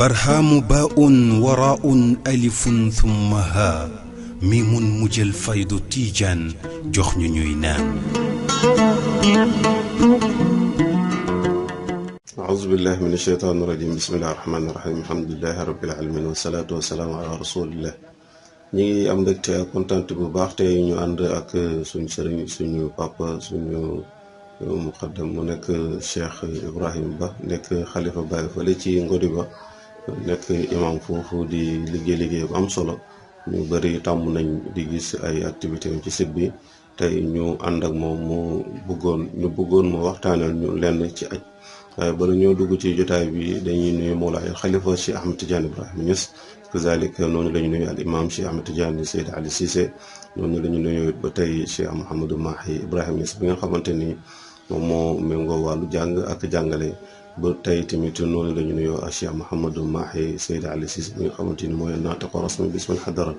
برهام باء وراء ألف ثم ها ميم مجل فيض تيجان جخن نينان. أعوذ بالله من الشيطان الرجيم. بسم الله الرحمن الرحيم. الحمد لله رب العالمين والصلاة والسلام على رسول الله. ñi am mbégte ak kontaan bu baax te ñu ànd ak suñu sëriñ suñu papa suñu muqaddam mu nekk Cheikh Ibrahim Ba nekk xalifa Baye fële ci Ngodi Ba nekk imam foofu di liggéey bu am solo. ñu bëri tàmm nañ di gis ay activités ci site bi tey ñu ànd ak moom mu bëggoon mu waxtaanal ñu lenn ci aj. waaye bala ñoo dugg ci jotaay bi dañuy nuyu Mawlaay xalifa Cheikh Ahmed Tidiane Ibrahima Niass kazalik noonu la ñu nuyu al imam Cheikh Ahmed Tidiane Seyd Ali Cissé noonu la ñu nuyu ba tey Cheikh Mouhamadou Mahi Ibrahima Niass bi nga xamante ni moom moo méngoo wàllu jàng ak jàngale ba tey tamit noonu la ñu nuyoo ak Cheikh Mouhamadou Mahi Seyd Ali Cissé bi nga xamante ni mooy naatiqu rasmi bismil xadara.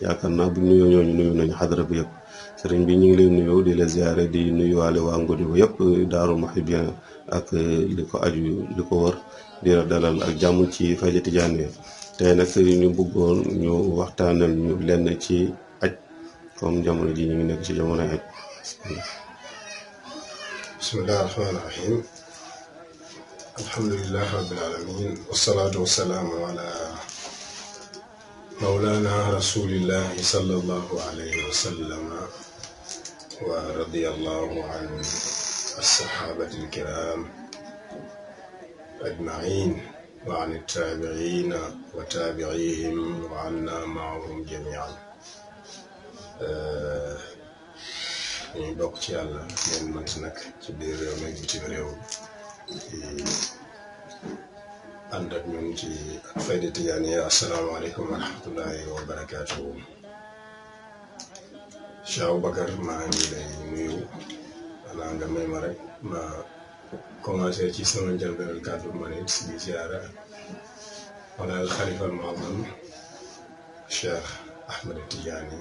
yaakaar naa bu ñu nuyoo ñooñu nuyu nañu xadara bi yëpp sëriñ bi ñu ngi leen nuyoo di la ziare di nuyuwaale waa Ngodi ba yëpp Daaru Muhibbin ak li ko aju li ko wër di la dalal ak jàmm ci Fayda Tijaaniya. tey nag ñu bëggoon ñu waxtaanal ñu lenn ci aj comme jamono ji ñu ngi nekk ci jamono aj. bismillahi rahmaani rahim alhamdulillahi rabbil alamin wassalaatu wassalaamu ala mawlana rasulillahi sallallahu alayhi wa sallam wa radiyallahu an as-sahabati al-kiram ajma'in wa an at-tabi'in wa tabi'ihim wa anna ma'ahum jami'an. ñu bokk ci yàlla ngeen mënti nag ci biir réew mi bitim réew ànd ak ñun ci Fayda Tijaaniya. asalaamaaleykum wa rahmatullahi wa barakaatuhu. Cheikh Aboubacar maa ngi lay nuyu xanaa nga may ma rek ma commencé ci sama njëlbéenu kàddu ma ne di ziara wala xalifa al mu'azzam Cheikh Ahmed Tidiane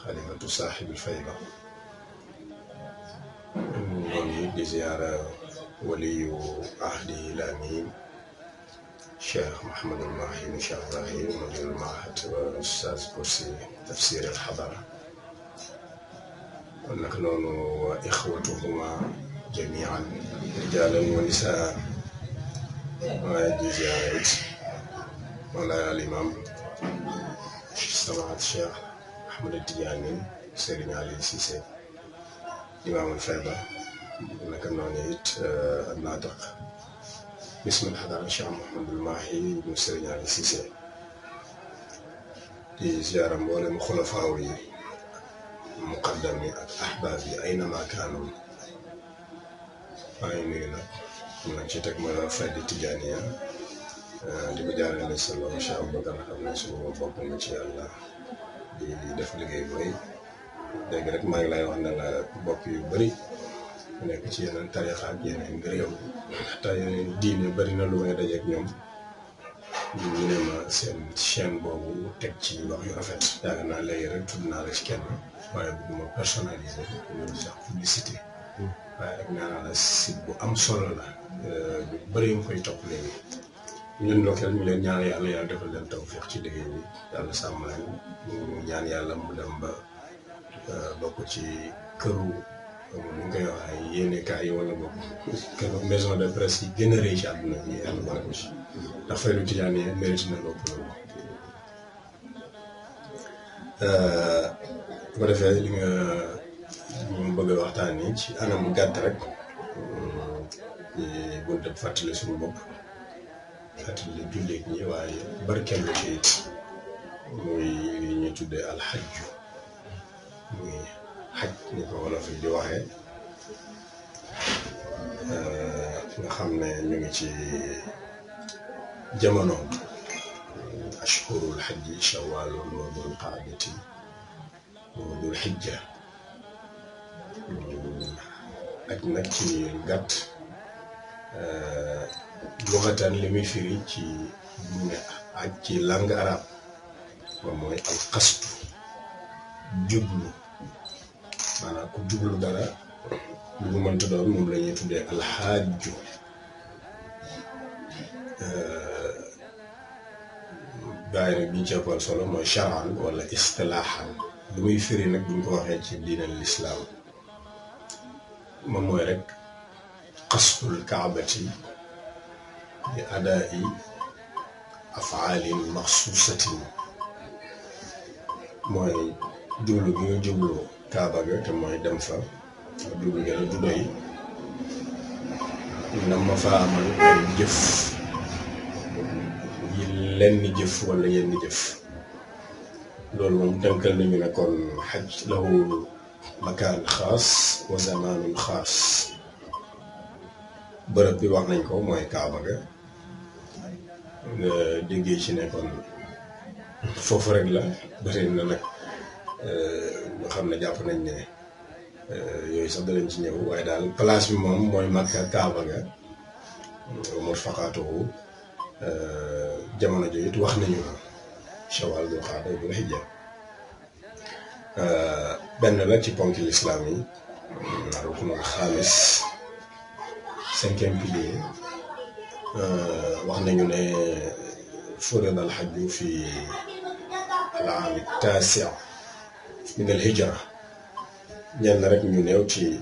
xalifatu saaxibil fayda. ñoo di ziara waliyu ahdi lamin Cheikh Mouhamadul Mahi Cheikh Ibrahim mudirul mahad wa ustaz kursi tafsir al xadara. kon nag noonu wa ixwatuhuma jamian rijaalan wa nisaa. waaye di ziara it wala al imam samaat Cheikh Ahmed Tidiane Serigne Ali Cissé imaamul Fayda. naka noonu it naatiq bismil xadara Cheikh Mouhamadul Mahi ibnu Serigne Ali Cissé. di ziara mboolem xulafaaw yi muqaddam yi ak ahbaab yi aynama kaanu. maa ngi nuyu nag nañ ci teg ma Fayda Tijaaniya di ko jaarale sa loxo Cheikh Aboubacar xam ne suñu bopp nga ci yàlla di def liggéey bu rëy. léegi rek maa ngi lay wax ne la bokk yu bëri nekk ci yeneen tarixa ak yeneen réew te yeneen diine bëri na lu may dajeeg ñoom ñu ne ma seen chaîne boobu teg ci wax yu rafet. yaakaar naa léegi rek tudd naa la ci kenn waaye bëgguma personnalisé ñu sax publicité. waaye rek nee naa la site bu am solo la ñu bëri nga koy topp léegi. ñun loolu ñu leen ñaan yàlla defal leen tawfiq ci liggéey bi yàlla sàmm leen ñu ñaan yàlla mu dem ba bokk ci këru ni nga koy wax ay yéenekaay yi wala bokk këru maison de presse yi gën a rëy ci àdduna bi yàlla boole ko ci ndax Fayda Tijaaniya mérite na loolu loolu. bu ko defee li nga ñu bëgg a waxtaanee ci anam bu gàtt rek ci buntu fàttali suñu bopp fàttali jullit ñi waaye barkeelu ci it muy li ñuy tuddee alxajju muy xaj ni ko wolof yi di waxee. nga xam ne ñu ngi ci jamono ashhurul xajji shawwaalun wa dul qaadati wa dul xijja. aj nag ci gàtt luxatan li muy firi ci aj ci langue arabe moom mooy alqasdu jublu maanaam ku jublu dara lu mu mënta doon moom la ñuy tuddee alxaaju gaay nag bi ñu ci ëppal solo mooy charan wala istilaaxan lu muy firi nag buñ ko waxee ci diinal lislaam moom mooy rek qasdul kaabati bi adaa'i afaalin maxsuusatin mooy jublu bi nga jublu kaaba ga te mooy dem fa jublu gi nag du doy na ma fa amal ay jëf yi lenn jëf wala yenn jëf loolu moom tënkal nañu ne kon xaj lahu makaan xaas wa zamaanun xaas bërëb bi wax nañ ko mooy kaaba ga nga déggee ci ne kon foofu rek la bëri na nag nga xam ne jàpp nañ ne yooyu sax danañ ci ñëw waaye daal place bi moom mooy Makka kaaba ga murfaqaatuhu jamono jooju it wax nañu ko Shawwal Dul Qaada Dul Hijja benn la ci ponki lislaam yi ruknul xaamis 5e pilier wax nañu ne furida al hajju fi al aam at-taasi' min al hijra ñenn rek ñu néew ci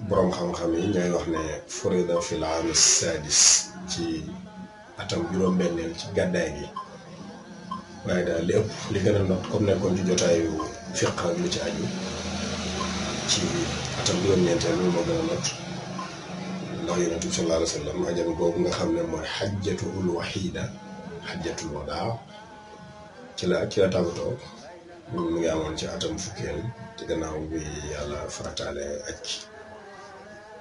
boroom xam-xam yi ñooy wax ne furida fi al aam as-saadis ci atam juróom-benneel ci gàddaay gi waaye daal li ëpp li gën a not comme nekkoon ci jotaayu fiq ak lu ci aju ci atam juróom-ñeenteel loolu moo gën a not ndax yonent bi sallallahu alayhi wa sallam ajam boobu nga xam ne mooy xajjatul waxiida xajjatul wadaa ci la tàggatoo mu ngi amoon ci atam fukkeel te gannaaw bi yàlla farataale aj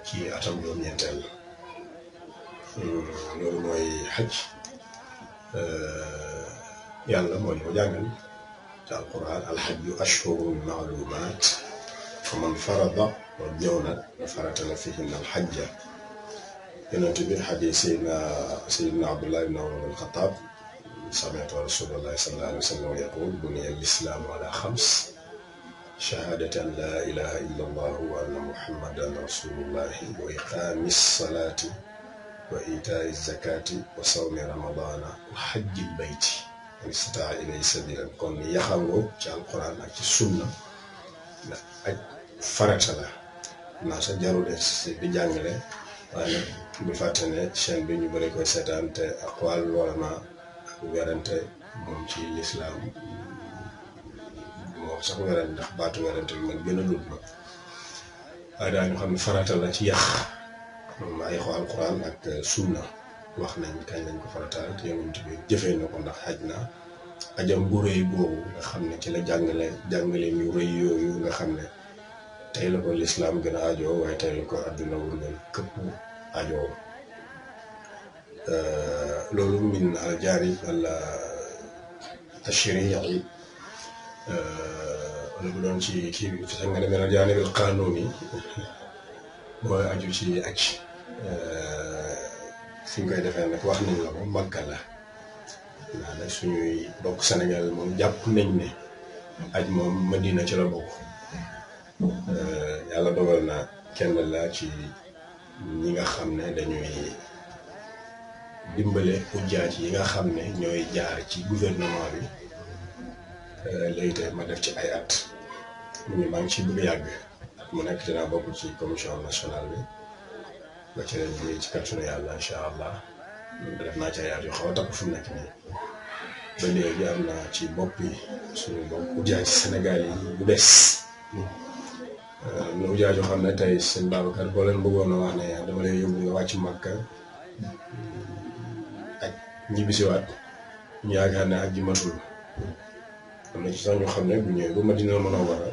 ci atam juróom-ñeenteel loolu mooy xaj yàlla moo ñu ko jàngal ci alquran alxajju ashhurun maalumaat fa man farada loolu ñëw nag faratala fihinna alxajja yonent bi xadiis Seydina Abdullah ibn Umar ibn al-Xattaab sami'tu rasuulallahi sallallahu alayhi wa sallam yaqul buniya al-islaamu ala xams shahaadati an laa ilaaha illa allahu wa anna muhammadan rasulullahi wa iqaami salaati wa iitaa'i zakaati wa sawmi ramadaana wa hajjil bayti man istataa ilayhi sabiilan kon yaxangoo ci alquran ak ci sunna ak farata la naa sa jarul di jàngale waaye nag bu fàtte ne chaîne bi ñu bëri koy seetaan te aqwaal ulama ak werante moom ci lislaam moom sax werante ndax baatu werante bi man gën a dul ma waaye daañu xam ne farata la ci yàq moom ay xo alquran ak sunna wax nañ kañ lañ ko farataal te yonent bi jëfee na ko ndax xaj na ajam bu rëy boobu nga xam ne ci la jàngale ñu rëy yooyu nga xam ne tey la ko lislaam gën a ajoo waaye tey la ko àdduna wërngal këpp ajoo loolu min al jaanib al tashri'i wala bu doon ci kii bi sax nga demee al jaanib al qanuni mooy aju ci aj fi ñu koy defee nag wax nañ la ko Makka la naa nag suñuy bokk Sénégal moom jàpp nañ ne aj moom Madina ci la bokk yàlla dogal na kenn la ci ñi nga xam ne dañuy dimbale ujjaaj yi nga xam ne ñooy jaar ci gouvernement bi léegi tey ma def ci ay at maa ngi ci bëgg yàgg mu nekk dinaa bokk ci commission nationale bi ba ci ren bii ci kàttanu yàlla incha allah def naa ci ay at yu xaw a takku fi mu nekk nii ba léegi am naa ci bopp yi suñu bopp ujjaaj Sénégal yi bu des am na ujjaaj yoo xam ne tey sëñ Babacar boo leen bëggoon a wax ne dama lay yóbbu nga wàcc Makka ak ñibbisiwaat ñu yaakaar ne ak ji matul am na ci sax ñoo xam ne bu ñëwee ba Madina Munawwara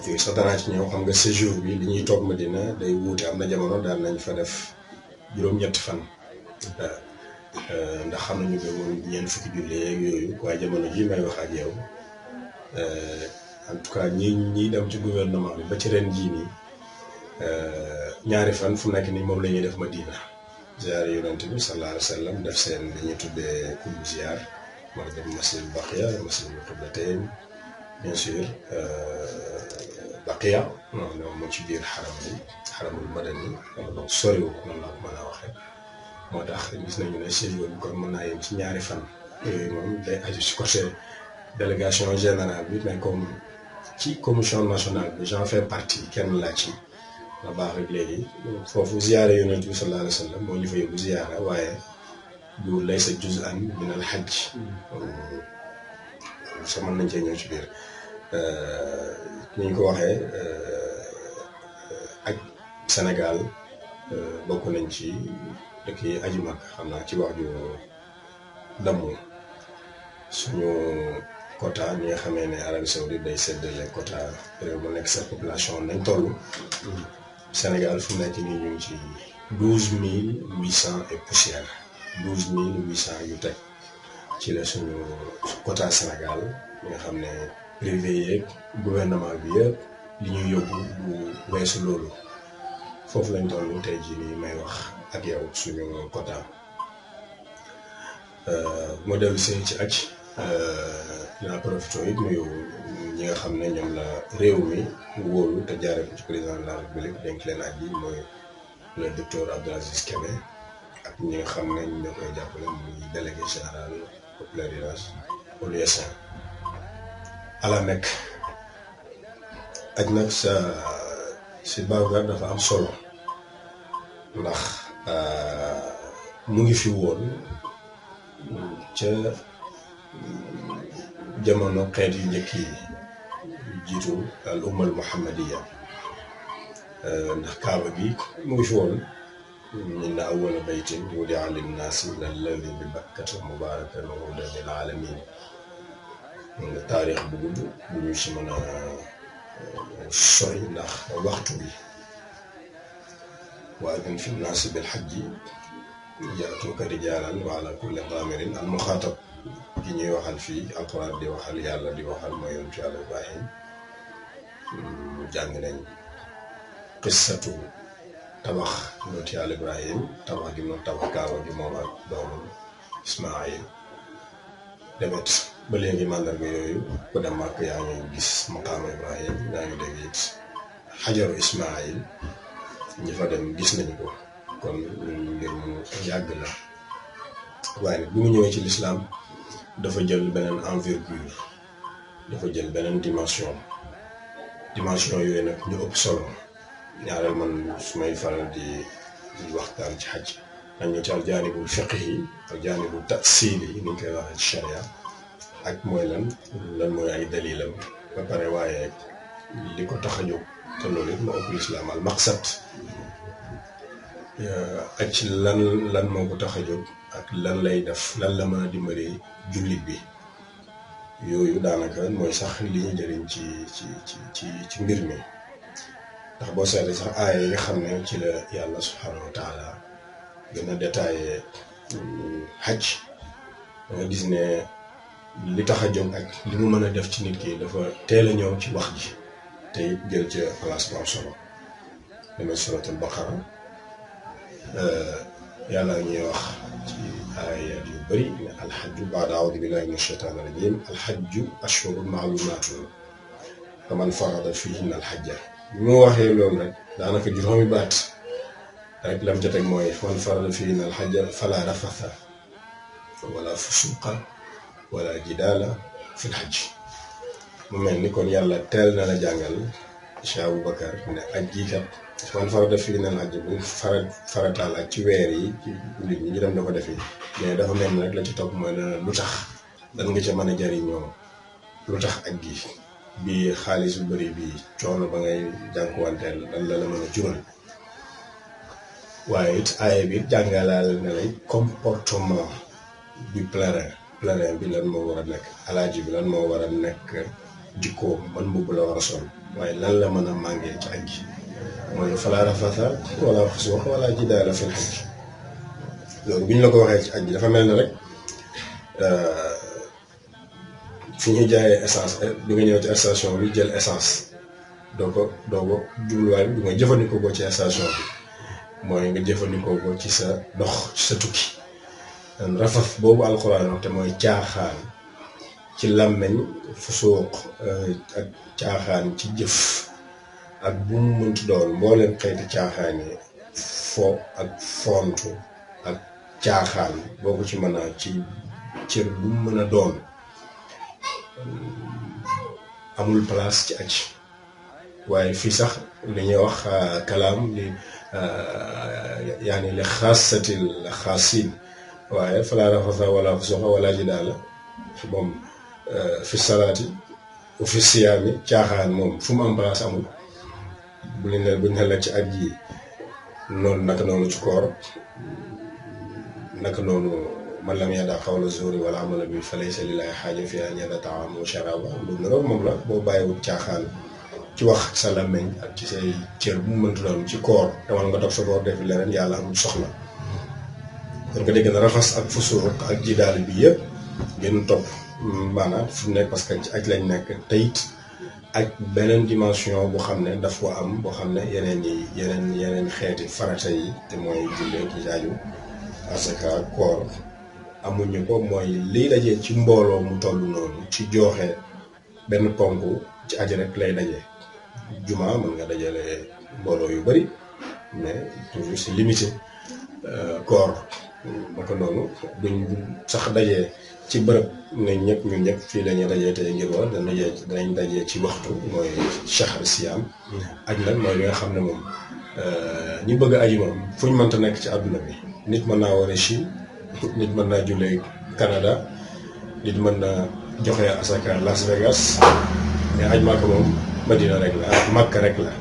yooyu sax danaa ci ñëw xam nga séjour bi li ñuy toog Madina day wuute am na jamono daan nañ fa def juróom-ñetti fan ndax xam nañu ko moom ñeent fukki julli yeeg yooyu waaye jamono ji may wax ak yow en tout cas ñi dem ci gouvernement bi ba ci ren jii nii ñaari fan fu nekk nii moom la ñuy def Madina ziyaare yonent bi sallallahu alayhi wa sallam def seen li ñuy tuddee kullu ziyaar mooy dem masjid Baqiya masjid Qiblatayn bien sûr Baqiya moom mu ci biir xaram bi xaramul madani wala boog soriwu noonu la ko mën a waxee moo tax gis nañu ne séjour bi kon mën naa yem ci ñaari fan yooyu moom day aju ci côté délégation générale bi mais comme ci commission nationale bi j'en fais partie kenn laa ci la baax rek léegi foofu ziyaara yonent bi sallallahu alayhi wa sallam moo ñu fa yóbbu ziyaara waaye du laysa juz'an min al hajj sa mën nañ cee ñëw ci biir ni ñu ko waxee ak Sénégal bokk nañ ci dëkk yi aji mag xam naa ci wax ju damm suñu quota ñi nga xamee ne Arabie Saoudite day séddale quota réew mu nekk sa population nañ toll Sénégal fu nekk nii ñu ngi ci 12 800 et poussière 12 800 yu teg ci la suñu quota Sénégal ñi nga xam ne privé yeeg gouvernement bi yëpp li ñuy yóbbu bu weesu loolu foofu lañ toll tey jii nii may wax ak yow suñu quota moo dellu seen ci aj dinaa profité it nuyu ñi nga xam ne ñoom la réew mi wóolu te jaare ko ci président de la république dénk leen aj yi mooy le docteur Abdou Aziz Kébé ak ñi nga xam ne ñoo koy jàppale muy délégué général au pèlerinage au lieu saint à la Mecque aj nag sa si Babacar dafa am solo ndax mu ngi fi woon ca jamono xeet yu njëkk yi jiitu al umma al muhammadiya ndax kaaba gi mu ngi fi woon inna awwala baytin wudi'a linnaasi lalladi bi bakkata mubaarakan wa hudan lil aalamiin taarix bu gudd bu ñu si mën a sori ndax waxtu bi wa adin fi nnaasi bil hajji ya'tuuka rijaalan wa ala kulli daamirin al muxaatab ki ñuy waxal fii alquran di waxal yàlla di waxal mooy yonent yàlla Ibrahim jàng nañ qissatu tabax yonent yàlla Ibrahim tabax gi moom tabax kaaba gi moom ak doomam Ismaayil demet ba léegi màndarga yooyu ku dem màkk yaa ngi gis maqaama Ibrahim yaa ngi dégg it xajaru Ismaayil ñi fa dem gis nañu ko kon mbir mu yàgg la waaye nag bi mu ñëwee ci lislaam dafa jël beneen envergure dafa jël beneen dimension yooyu nag ñu ëpp solo ñaareel man su may faral di waxtaan ci xaj nañu ci al jaanibul fiqhi al jaanibul tasili ni ñu koy waxee ci charia ak mooy lan mooy ay dalilam ba pare waaye li ko tax a jóg te loolu it moo ëpp lislaam al maqsad ak ci lan moo ko tax a jóg ak lan lay def lan la mën a dimbali jullit bi yooyu daanaka mooy sax li ñu jëriñ ci mbir mi ndax boo seetee sax aaya yi nga xam ne ci la yàlla subhanahu wa taala gën a détaillé xaj da nga gis ne li tax a jóg ak li mu mën a def ci nit ki dafa teel a ñëw ci wax ji te it jël ca place bu am solo damay suratul baqara yàlla ñuy wax ci ayat yu bëri ne alxajju baada awdu billahi min ashaytaan rajim alxajju ashhurun maalumaatun faman farada fihinna alxajja bi mu waxee loolu rek daanaka juróomi baat rek lam ca teg mooy faman farada fihinna alxajja fala rafatha wala fusuqa wala jidaala fi lxajj mu mel ni kon yàlla teel na la jàngal Cheikh Aboubacar ne aj gi kat man farata fii na aj bu farataal ak ci weer yi ci jullit ñi ñu dem da ko defi mais dafa mel ni rek la ci topp mooy lu tax dan nga ca mën a jariñoo lu tax aj gi bi xaalis bu bëri bi coono ba ngay jànkuwanteel dan la mën a jural waaye it aaye bi jàngalaal ne lay comportement du pèlerin bi lan moo war a nekk alaaji bi lan moo war a nekk jikkoo man mbubb la war a sol waaye lan la mën a màngee ci aj gi mooy falaa rafasa wala fusuuqa wala jidaala fil hajj loolu bu ñu la ko waxee ci aj gi dafa mel ne rek fi ñuy jaayee essence bi nga ñëw ci station bi jël essence doo ko jubluwaay bi nga jëfandikoo ko ci station bi mooy nga jëfandikoo ko ci sa dox ci sa tukki rafaf boobu alxuraan wax te mooy caaxaan ci làmmeñ fusuuq ak caaxaan ci jëf ak bu mu mënti doon mbooleem xeeti caaxaane fo ak fontu ak caaxaan boo ko ci mën a ci cër bu mu mën a doon amul place ci aj waaye fii sax li ñuy wax kalaam li yaani li xaasatil xaasin waaye falaa rafasa wala fusuqa wala jidaala moom fi salaati u fi siyaami caaxaan moom fu mu am place amul buñ ne la ci aj yi noonu naka noonu ci koor naka noonu man lam yada xawla zuuri wala amala bi fa laysa lillahi xaaja fi an yada taama wa sharaba lu niroog moom la boo bàyyiwul caaxaan ci wax sa làmmiñ ak ci say cër bu mu mënti doon ci koor demal nga toog sa koor def leneen yàlla amul soxla kon nga dégg na rafas ak fusuuq ak jidaal bi yëpp gën topp maanaam fu nekk parce que ci aj lañ nekk teyit ak beneen dimension bu xam ne daf ko am boo xam ne yeneen xeeti farata yi te mooy jullee ci jaaju asaka koor amuñu ko mooy liy dajee ci mbooloo mu toll noonu ci joxe benn ponk ci aj rek lay dajee juma mën nga dajale mbooloo yu bari mais toujours c'est limité koor naka noonu duñ sax dajee ci bërëb ne ñun ñëpp fii lañuy dajee tey ngir war danañ dajee ci waxtu mooy shahr siyam aj nag mooy li nga xam ne moom ñi bëgg a aji moom fu ñu mënta nekk ci àdduna bi nit mën naa waree Chine nit mën naa jullee Canada nit mën naa joxe asaka Las Vegas mais aj Makka moom Madina rek la Makka rek la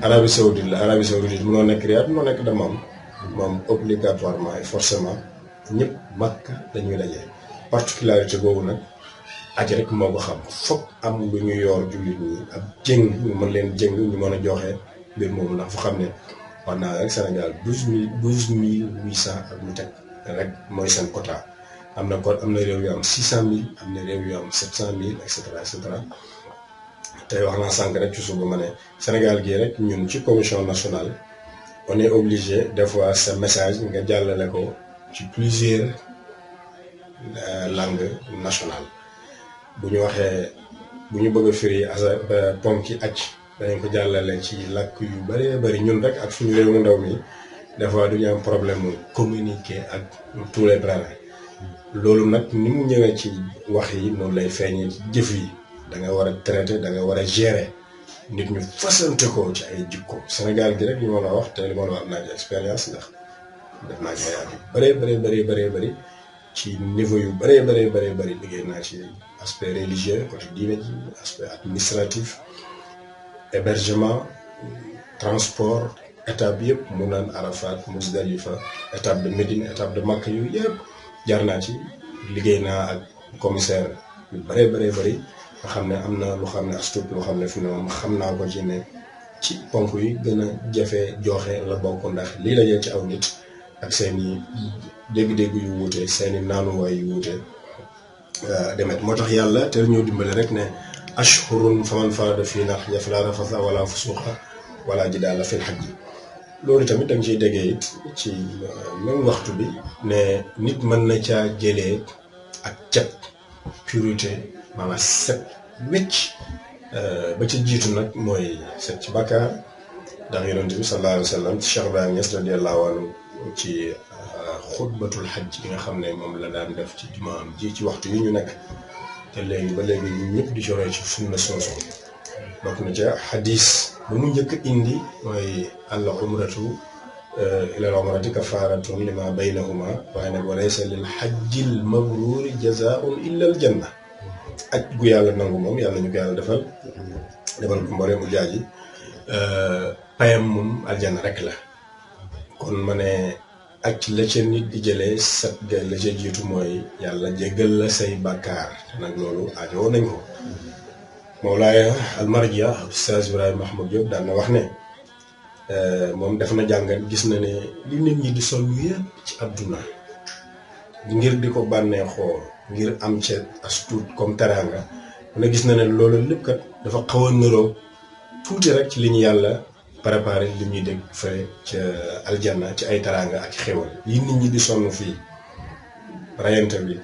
Arabie Saoudite mënoo nekk Riyad mënoo nekk Dammam moom obligatoirement et forcément ñëpp Makka dañuy dajee particularité boobu nag aj rek moo ko xam foog am lu ñu yor jullit ñi ak jëng ñu mën leen jëng ñu mën a joxe mbir moomu ndax fu xam ne wax naa rek Sénégal 12 800 ak lu teg rek mooy seen quota am na réew yu am 600 000 am na réew yu am 700 000 et cetera tey wax naa sànq rek ci suba ma ne Sénégal gii rek ñun ci commission nationale on est obligé des fois sa message nga jàllale ko ci plusieurs langues nationales bu ñu bëgg a firi ponki aj dañ ko jàllale ci làkk yu bëree bëri ñun rek ak suñu réew mu ndaw mi des fois du ñu am problème mu communiquer ak tous les brèves loolu nag ni mu ñëwee ci wax yi noonu lay feeñee ci jëf yi da nga war a traiter da nga war a gérer nit ñu fasante ko ci ay jikko Sénégal gi rek li ma la wax te li ma la wax am naa ci expérience ndax def naa ci ay at yu bëree ci niveau yu bëree liggéey naa ci aspect religieux côté diine ji aspect administratif hébergement transport étape bi yëpp mu naan Arafat Muzdalifa étape de Médine étape de Makka yu yëpp jaar naa ci liggéey naa ak commissaire yu bëree nga xam ne am na lu xam ne astut lu xam ne fi ne moom xam naa ko ci ne ci ponk yi gën a jafe joxe la bokk ndax lii la jël ci aw nit ak seeni dégg-dégg yu wuute seeni naanuwaay yu wuute demet moo tax yàlla te ñoo dimbale rek ne ashhurun faman farada fiihinna al-hajja falaa rafasa wala fusuqa wala jidaala fil hajji loolu tamit da nga ciy déggee it ci même waxtu bi ne nit mën na caa jëlee ak cet purité maanaam set wecc ba ci jiitu nag mooy set ci bàkkaar ndax yonent bi sallallahu alayhi wa sallam ci Cheikh Ibrahima Niass radiyallahu anhu ci xutbatul xaj yi nga xam ne moom la daan def ci jumaam ji ci waxtu yi ñu nekk te léegi ba léegi ñu ñëpp di joree ci sunna soosu bokk na ca xadis ba mu njëkk indi mooy al umratu ilal umrati kafaratun lima baynahuma waaye nag wa laysa lil xajjil mabruuri jazaun illa al janna aj gu yàlla nangu moom yàlla ñu ko yàlla defal ko mbooleemu jaaji payam moom aljanna rek la kon ma ne ak la ca nit di jëlee set ga la ca jiitu mooy yàlla jéggal la say bàkkaar te nag loolu aajowoo nañ ko Mawlaaya almarja Oustaz Ibrahima Mahmoud Diop daan na wax ne moom def na jàngat gis na ne li nit ñi di sol yëpp ci àdduna ngir di ko bànneexoo ngir am ca as tuut comme teraanga mu ne gis na ne loolu lépp kat dafa xaw a niroo tuuti rek ci li ñu yàlla préparé li ñuy dégg fële ca aljanna ci ay teraanga ak xéwal yi nit ñi di sonn fii rayante bi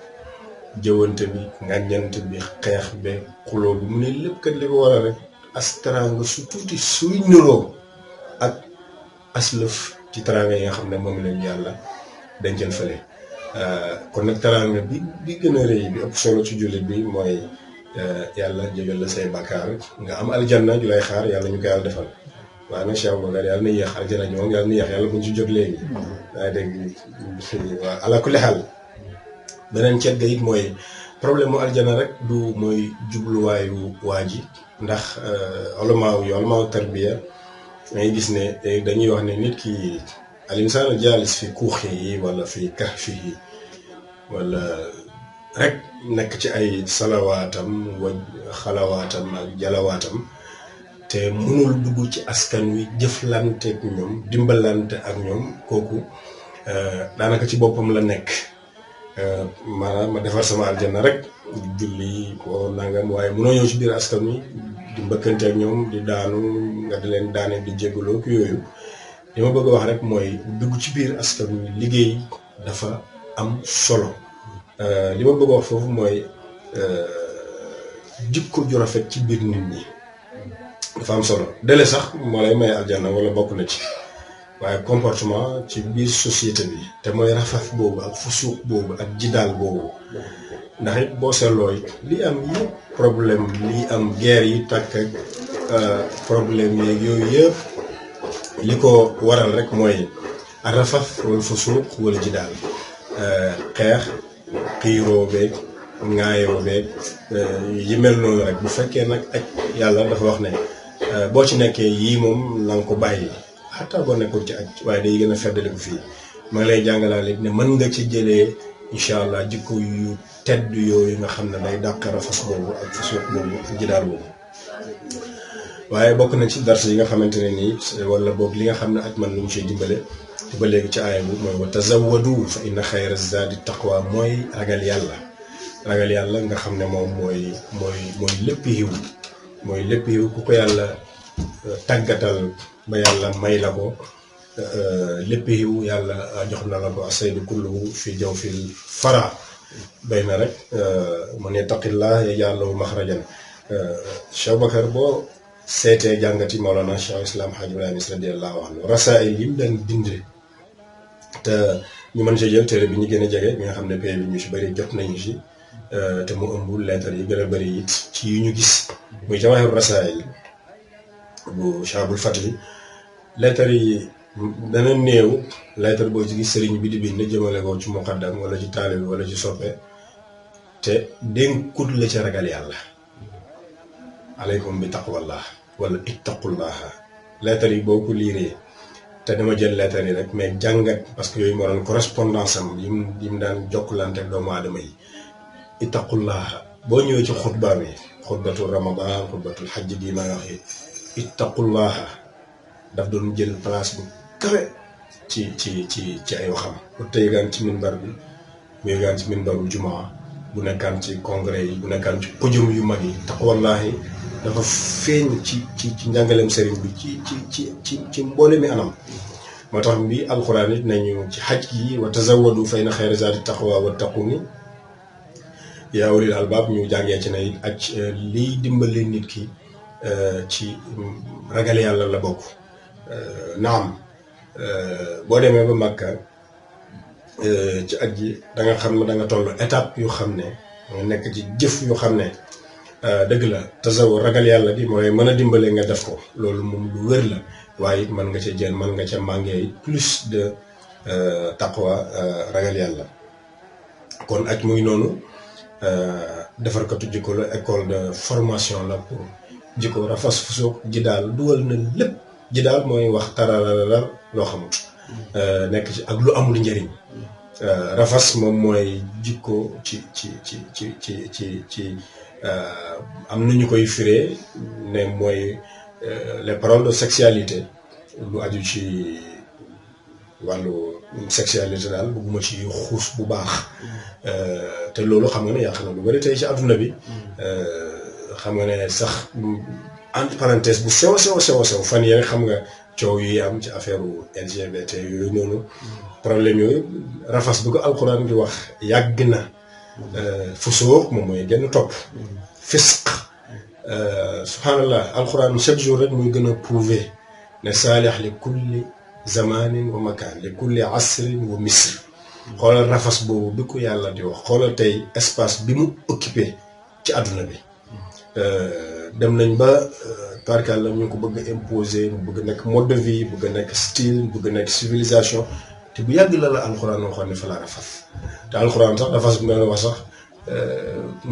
jëwante bi ngàññante bi xeex be xuloo bi mu ne lépp kat li ko waral rek as teraanga su tuuti suy niroo ak aslëf ci teraanga yi nga xam ne moom lañ yàlla dencal fële kon nag teraanga bi gën a rëy bi ëpp solo ci jullit bi mooy yàlla jégal la say bàkkaar nga am aljanna ju lay xaar yàlla ñu ko yàlla defal waaye nag Cheikh Bakar yàlla na yéex aljanna ji moom yàlla na yéex yàlla buñ ci jot léegi waaye dégg waaw ala kulli xaal beneen ceet ga it mooy problème mu aljanna rek du mooy jubluwaayu waa ji ndax ulamaaw tarbiya dangay gis ne dañuy wax ne nit ki al insaanu jaalis fi kuuxihi wala fi kahfihi wala rek nekk ci ay salawaatam wa xalawaatam ak jalawaatam te mënul dugg ci askan wi jëflante ak ñoom dimbalante ak ñoom kooku daanaka ci boppam la nekk maanaam ma defar sama aljanna rek julli ko nangam waaye mënoo ñëw ci biir askan wi di mbëkkante ak ñoom di daanu nga di leen daane di jégaloo ak yooyu li ma bëgg a wax rek mooy dugg ci biir askan wi liggéey dafa am solo li ma bëgg a wax foofu mooy jikko ju rafet ci biir nit ñi dafa am solo dele sax moo lay may aljanna wala bokk na ci waaye comportement ci biir société bi te mooy rafaf boobu ak fusuuq boobu ak jidaal boobu ndax it boo seetloo li am yëpp problème li am guerre yi tàkk ak problème yeeg yooyu yëpp li ko waral rek mooy rafaf wala fusuuq wala jidaal xeex xiiroo beeg ŋaayoo beeg yi mel noonu rek bu fekkee nag ak yàlla dafa wax ne boo ci nekkee yii moom na nga ko bàyyi xataa boo nekkul ci aj waaye day gën a feddali ko fii ma ngi lay jàngalaale ne mën nga ci jëlee incha allah jikko yu tedd yooyu nga xam ne day dàq rafas boobu ak fusuuq boobu ak jidaal boobu waaye bokk na ci dars yi nga xamante ne nii wala boog li nga xam ne aj man lu mu ciy dimbale ba léegi ci aaya bu mooy wa tazawwadu fa inna xayra zaadi taqwa mooy ragal yàlla nga xam ne moom mooy lépp yiw mooy lépp yiw ku ko yàlla tàggatal ba yàlla may la ko lépp yiw yàlla jox na la ko asaydu kulluhu fi jawfil fara bay na rek man yattaqillah yaj'al lahu maxrajan Cheikh Bakar boo seetee jàngati Mawlana Cheikh Islam Hadj Ibrahima Niass radiyallahu anhu rasaa'il yi mu daan bind te ñu mën si jël téere bi ñu gën a jege bi nga xam ne pays bi ñu si bëri jot nañu si te mu ëmb lettre yi gën a bëri it ci yu ñu gis muy Jawahir Rasaa'il bu Shahabul Fatih lettre yi dana néew lettre boo ci gis sëriñ bi di bind jëmale ko ci muqaddam wala ci taalib wala ci soppe te dénkut la ci ragal yàlla aleykum bi taqwallah wala ittaqullaha lettre yi boo ko liiree te dama jël lettre yi rek mais jàngat parce que yooyu moo doon correspondance am yi mu daan jokkalante ak doomu aadama yi ittaqullaha boo ñëwee ci xutba bi xutbatul ramadan xutbatul xajj gi may wax yi ittaqullaha daf doon jël place bu kawe ci ay waxam bu teygaan ci minbar bi bu yëgaan ci minbarul jumaa bu nekkaan ci congrès yi bu nekkaan ci podium yu mag yi taqwallahi dafa feeñ ci njàngaleem sëriñ bi ci mboole mi anam moo tax bi alxuraan it nañu ci xaj gi wa tazawwadu fa inna xayra zaadi taqwa wattaquni yaa ulil albaab ñu jàngee ci ne ak liy dimbali nit ki ci ragal yàlla la bokk naam boo demee ba Makka ci aj gi da nga xam ne da nga toll étape yu xam ne nga nekk ci jëf yu xam ne dëgg la tasaw ragal yàlla bi mooy mën a dimbale nga def ko loolu moom lu wér la waaye it mën nga ca jël mën nga ca màngee plus de taqwa ragal yàlla kon aj muy noonu defarkatu jikko la école de formation la pour jikko rafas fusuuq jidaal dugal na lépp jidaal mooy wax taralala loo xamut nekk ci ak lu amul njëriñ rafas moom mooy jikko ci am na ñu koy firee ne mooy les paroles de sexualité lu aju ci wàllu sexualité daal bëgguma ci xuus bu baax te loolu xam nga ne yàq na lu bari tey ci adduna bi xam nga ne sax entre parenthèse bu sew fan yii xam nga coow yi am ci affaire LGBT yooyu noonu problème yooyu rafas bi ko alxuraan di wax yàgg na fusuuq moom mooy genn topp fisq subhanallah alquran chaque jour rek muy gën a prouver ne saalix li kulli zamanin wa makaan li kulli asrin wa misr xoolal rafas boobu bi ko yàlla di wax xoolal tey espace bi mu occupé ci àdduna bi dem nañ ba tarkal la ñu ngi ko bëgg a imposer mu bëgg nekk mode de vie bëgg nekk style bëgg nekk civilisation te bu yàgg la alxuraan waxoon ne fa la rafas te alxuraan sax rafas bu doon wax sax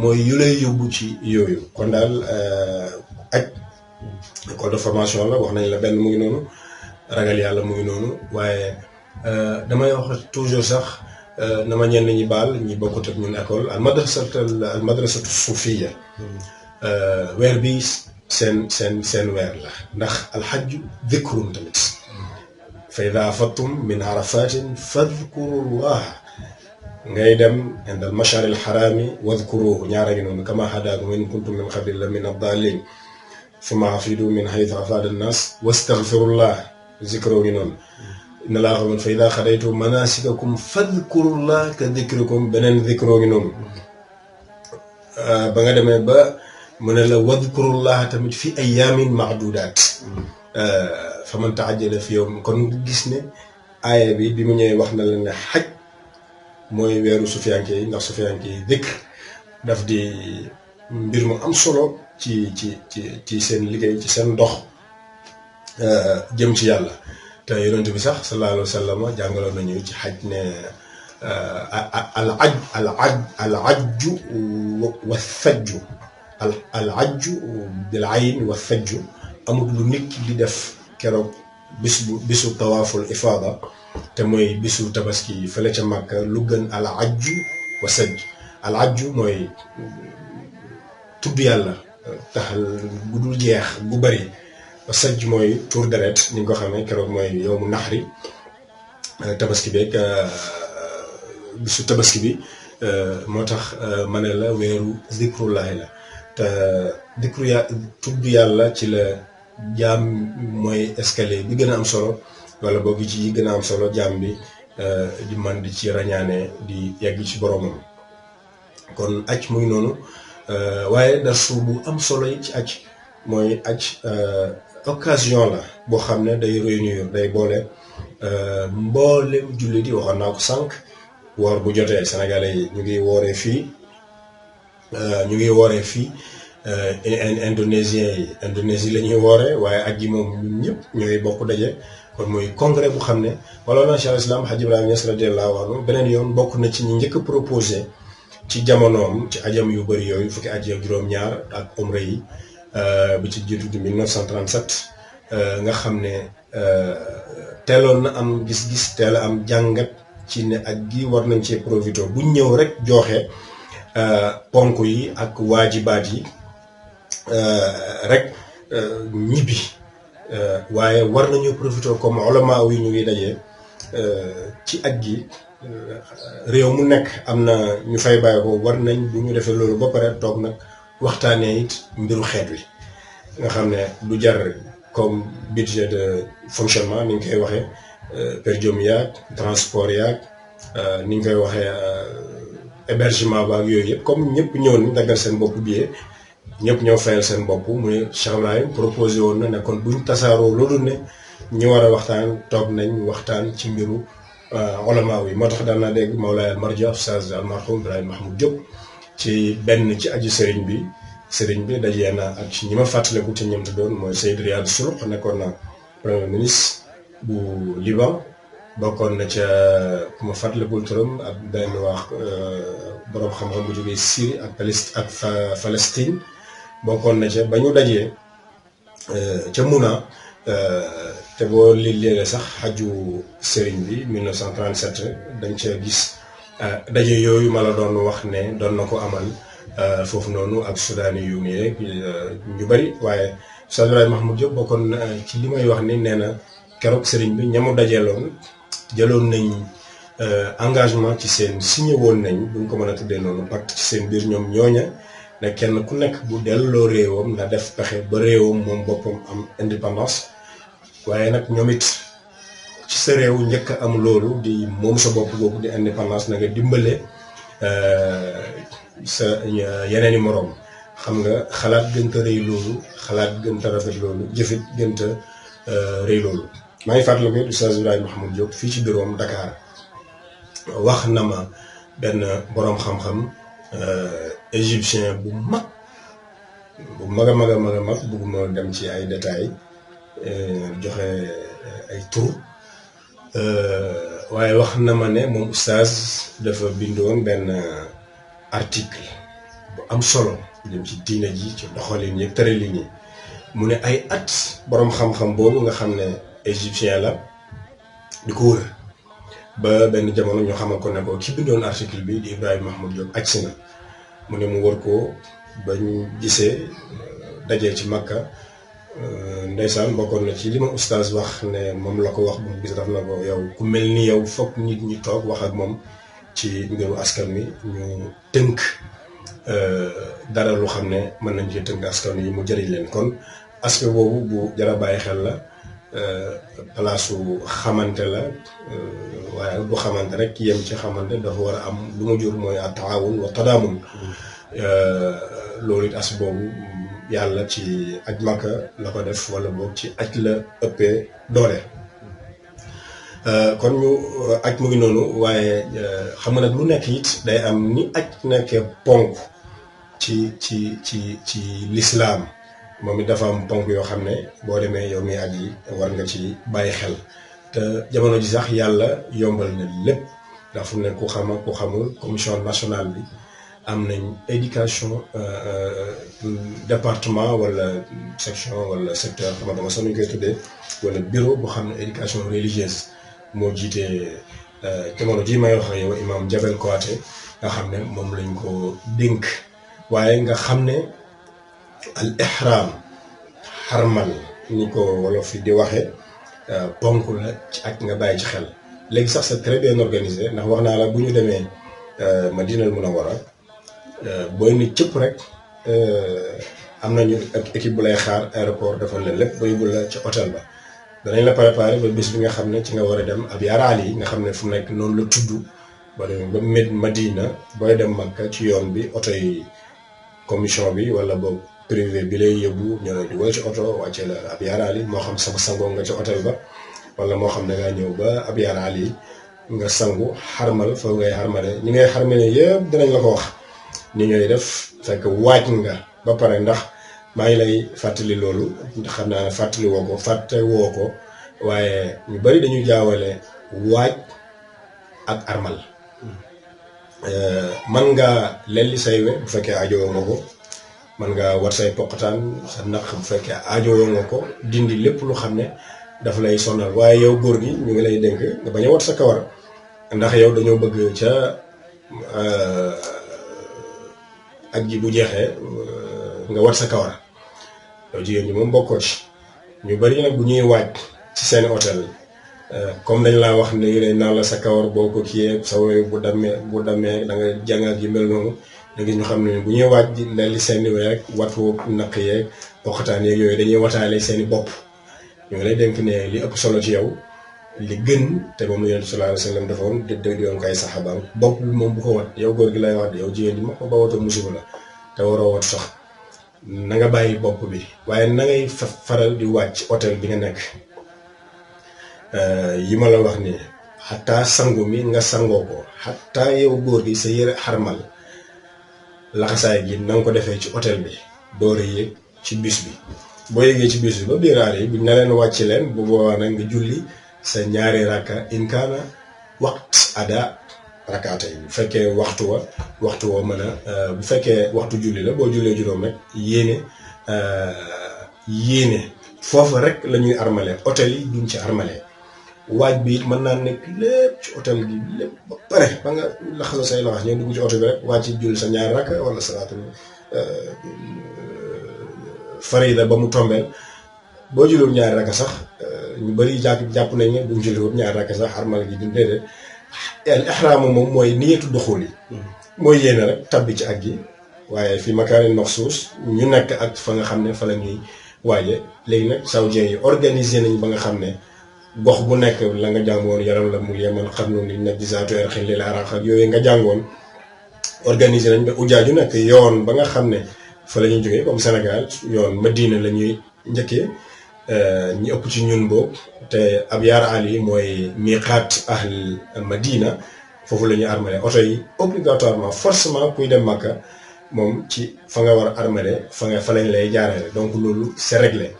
mooy yu lay yóbbu ci yooyu kon daal ak école de formation la wax nañ la benn mu ngi noonu ragal yàlla mu ngi noonu waaye damay wax toujours sax na ma ñenn ñi baal ñi bokkut ak ñun école al madrasatu suufiya weer bi seen weer la ndax alxajju dikrun tamit fa ida afattum min arafatin fadkurullah ngay dem inda al mashar al harami wadkuruhu ñaara ngi noonu kama hadaakum in kuntum min qabli la min ad-dallin summa afidu min haythu afada an-nas wastaghfirullah zikro ngi noonu inna laa xaman fa ida xadaytu manasikakum fadkurullah ka dikrikum beneen zikro ngi noonu ba nga demee ba mu ne la wadkurullah tamit fi ayamin maadudaat fa man taajjala fi yawm kon gis ne aaya bi mu ñëwee wax na la ne xaj mooy weeru sufiyanke yi ndax sufiyanke yi dikr daf di mbir mu am solo ci seen liggéey ci seen dox jëm ci yàlla te yonent bi sax sallallahu alayhi wa sallam jàngaloon nañu ci xaj ne al ajju wa thajju al ajju bil ayn wa thajju amul lu nit ki di def keroog bisu tawaaful ifaada te mooy bisu tabaski fële ca Màkka lu gën al ajju wa sajj al ajju mooy tudd yàlla taxal gu dul jeex gu bari wa sajj mooy tuur deret ni nga ko xamee keroog mooy yow mu naxari tabaski beeg bisu tabaski bi moo tax ma ne la weeru zikrullahi la te tudd yàlla ci la jaam mooy escalier bi gën a am solo wala boog ci yi gën a am solo jaam bi di man di ci rañaane di yegg ci boromam kon aj mu ngi noonu waaye darsu bu am solo yi ci aj mooy aj occasion la boo xam ne day réunir day boole mboolem jullit yi waxoon naa ko sànq woor bu jotee sénégalais yi ñu ngi wooree fii Indonésie la ñuy wooree waaye ak gi moom ñun ñëpp ñooy bokk daje kon mooy congrès bu xam ne Mawlana Cheikh al-Islam Hadj Ibrahima Niass radiyallahu anhu beneen yoon bokk na ci ñi njëkk a proposé ci jamonoom ci ajam yu bëri yooyu fukki aj ak juróom-ñaar ak umra yi bi ci jiitu di 1937 nga xam ne teeloon na am gis-gis teel a am jàngat ci ne ak gi war nañ cee profité bu ñëw rek joxe ponk yi ak waajibaat yi rek ñibbi waaye war nañu profité comme ulama yi ñu ngi dajee ci aj gi réew mu nekk am na ñu fay bàyyi ko war nañ bu ñu defee loolu ba pare toog nag waxtaanee it mbiru xeet wi nga xam ne du jar comme budget de fonctionnement ni ñu koy waxee per diem yaag transport yaag ni ñu koy waxee hébergement baag yooyu yëpp comme ñëpp ñëw nañ daggal seen bopp billet ñëpp ñoo fayal seen bopp muy Cheikh Ibrahim proposé woon na ne kon buñ tasaaroo loolu ne ñu war a waxtaan toog nañ waxtaan ci mbiru ulama yi moo tax daan naa dégg Mawlaay al Marja Oustaz al marhum Ibrahima Mahmoud Diop ci benn ci aju sëriñ bi dajee na ak ci ñi ma fàttaliku te ñoom te doon mooy Seyd Riyad Sulh nekkoon na premier ministre bu Liban bokkoon na ca ku ma fàttalikul turam ak benn wax borom xam-xam bu jógee Syrie ak Palestine bokkoon na ca ba ñu dajee ca Muna te boo léeg-léeg sax xaju sëriñ bi 1937 dañ ca gis daje yooyu ma la doon wax ne doon na ko amal foofu noonu ak sudaani yu nii rek ñu bëri waaye Oustaz Ibrahima Mahmoud Diop bokkoon ci li may wax ni nee na keroog sëriñ bi ñamu dajeeloon jëloon nañ engagement ci seen signé woon nañ buñ ko mën a tuddee noonu pacte ci seen biir ñoom ñooña ne kenn ku nekk bu delloo réewam na def pexe ba réewam moom boppam am indépendance waaye nag ñoom it ci sa réew njëkk a am loolu di moom sa bopp boobu di indépendance na nga dimbale sa yeneen i moroom xam nga xalaat gënta rëy loolu xalaat gënta rafet loolu jëfit gënta rëy loolu. maa ngi fàttaliku it Oustaz Ibrahima Mahmoud Diop fii ci bureau am Dakar wax na ma benn boroom xam-xam égyptien bu mag a mag bugguma dem ci ay détails joxe ay tur waaye wax na ma ne moom Oustaz dafa bindoon benn article bu am solo jëm ci diina ji ci doxalin yi tëralin yi mu ne ay at boroom xam-xam boobu nga xam ne égyptien la di ko wër ba benn jamono ñu xamal ko ne ko ki bindoon article bi di Ibrahima Mahmoud Diop agsi na mu ne mu wër ko bañ gisee dajee ci Makka ndeysaan bokkoon na ci li ma Oustaz wax ne moom la ko wax bu mu gis daf na ko yow ku mel ni yow foog nit ñi toog wax ak moom ci mbiru askan wi ñu tënk dara lu xam ne mën nañ ci tënk askan wi mu jëriñ leen kon aspect boobu bu jara bàyyi xel la palaasu xamante la waaye bu xamante rek yem ci xamante dafa war a am lu mu jur mooy at-taawun wa tadaamun loolu it as boobu yàlla ci aj Makka la ko def wala boog ci aj la ëppee doole kon ñu aj mu ngi noonu waaye xam nga nag lu nekk it day am ni aj nekkee ponk ci lislaam moom it dafa am ponk yoo xam ne boo demee yow mi aj yi war nga ci bàyyi xel te jamono ji sax yàlla yombal na lépp ndax fu ne ku xam ak ku xamul commission nationale bi am nañ éducation département wala section wala secteur xam nga dama sax ñu koy tuddee wala bureau boo xam ne éducation religieuse moo jiitee jamono ji may wax ak yow imam Jabel Kouaté nga xam ne moom lañ ko dénk waaye nga xam ne al ihram xarmal ni ko wolof fi di waxee ponk la ci ak nga bàyyi ci xel léegi sax c'est très bien organisé ndax wax naa la bu ñu demee Madinal Munawwara booy ni cëpp rek am nañu équipe bu lay xaar aéroport defal la lépp ba yóbbu la ci hôtel ba danañ la préparer ba bés bi nga xam ne ci nga war a dem Abyar Ali yi nga xam ne fu nekk noonu la tudd ba dem ba Madina booy dem Makka ci yoon bi oto yi commission bi wala boobu privé bi lay yóbbu ñoo lay dugal ci oto wàccee la Abyar Ali moo xam sama sangoo nga ci hôtel ba wala moo xam da ngaa ñëw ba Abyar Ali nga sangu xarmal foofu ngay xarmale ñi ngay xarmale yëpp dinañ la ko wax ni ngay def fekk waaj nga ba pare ndax maa ngi lay fàttali loolu xam naa ne fàttali woo ko fàtte woo ko waaye ñu bari dañuy jaawale waaj ak armal man nga lelli say we bu fekkee aajowoo nga ko man nga wat say poqataan sa naq bu fekkee aajowoo nga ko dindi lépp lu xam ne dafa lay sonal waaye yow góor gi ñu ngi lay dénk nga bañ a wat sa kawar ndax yow dañoo bëgg ca ak ji bu jeexee nga wat sa kawar yow jigéen ñi moom bokkoo ci ñu bari nag bu ñuy waaj ci seen hôtel comme dañ laa wax ne lay naan la sa kawar boo ko kiyee sa woy bu dammee da nga jàng ak yu mel noonu léegi ñu xam ne bu ñuy waaj di lelli seeni we rek watu naq yeeg poqataan yeeg yooyu dañuy wataale seeni bopp ñu ngi lay dénk ne li ëpp solo ci yow li gën te moom la Yonent sallallahu alayhi wa sallam defoon di yoon ko ay saxaabaam bopp bi moom bu ko wat yow góor gi lay wax de yow jigéen ji ma ko ba watoo musiba la te waroo wat sax na nga bàyyi bopp bi waaye na ngay faral di wàcc hôtel bi nga nekk yi ma la wax nii xataa sangu mi nga sangoo ko xataa yow góor gi sa yëre xarmal laxasaay gi na nga ko defee ci hôtel bi door a yéeg ci bus bi boo yéegee ci bus bi ba biiraale yi buñ na leen wàcc leen bu boobaa nag nga julli sa ñaari rakka in kaana waxt ada rakkaata yi bu fekkee waxtu wa mën a bu fekkee waxtu julli la boo jullee juróom rek yéene foofu rek la ñuy armale hôtel yi duñ ci armale waaj bi it mën naa nekk lépp ci hôtel gi lépp ba pare ba nga laxasa say laxas ñoo dugg ci oto bi rek wàcc julli sa ñaari rakka wala salaatul farida ba mu tombeel boo julliwul ñaari rakka sax ñu bari jàpp nañ ne buñ julliwul ñaari rakka sax armal gi duñ déedéet al ihraam moom mooy niyatu duxuul yi mooy yéene rek tabbi ci ak gi waaye fi makaanin maxsuus ñu nekk ak fa nga xam ne fa la ñuy waaje léegi nag saoudien yi organisé nañ ba nga xam ne gox bu nekk la nga jàngoon yaram la mul yeman xam noonu li nag gisaatu er xin li la araq ak yooyu nga jàngoon organisé nañ ba ujaaju nekk yoon ba nga xam ne fa la ñuy jógee comme Sénégal yoon Madina la ñuy njëkkee ñi ëpp ci ñun boobu te Abyar Ali mooy miqaat ahl Madina foofu la ñuy armale oto yi obligatoirement forcément kuy dem Makka moom ci fa nga war a armale fa lañ lay jaarale donc loolu c'est réglé.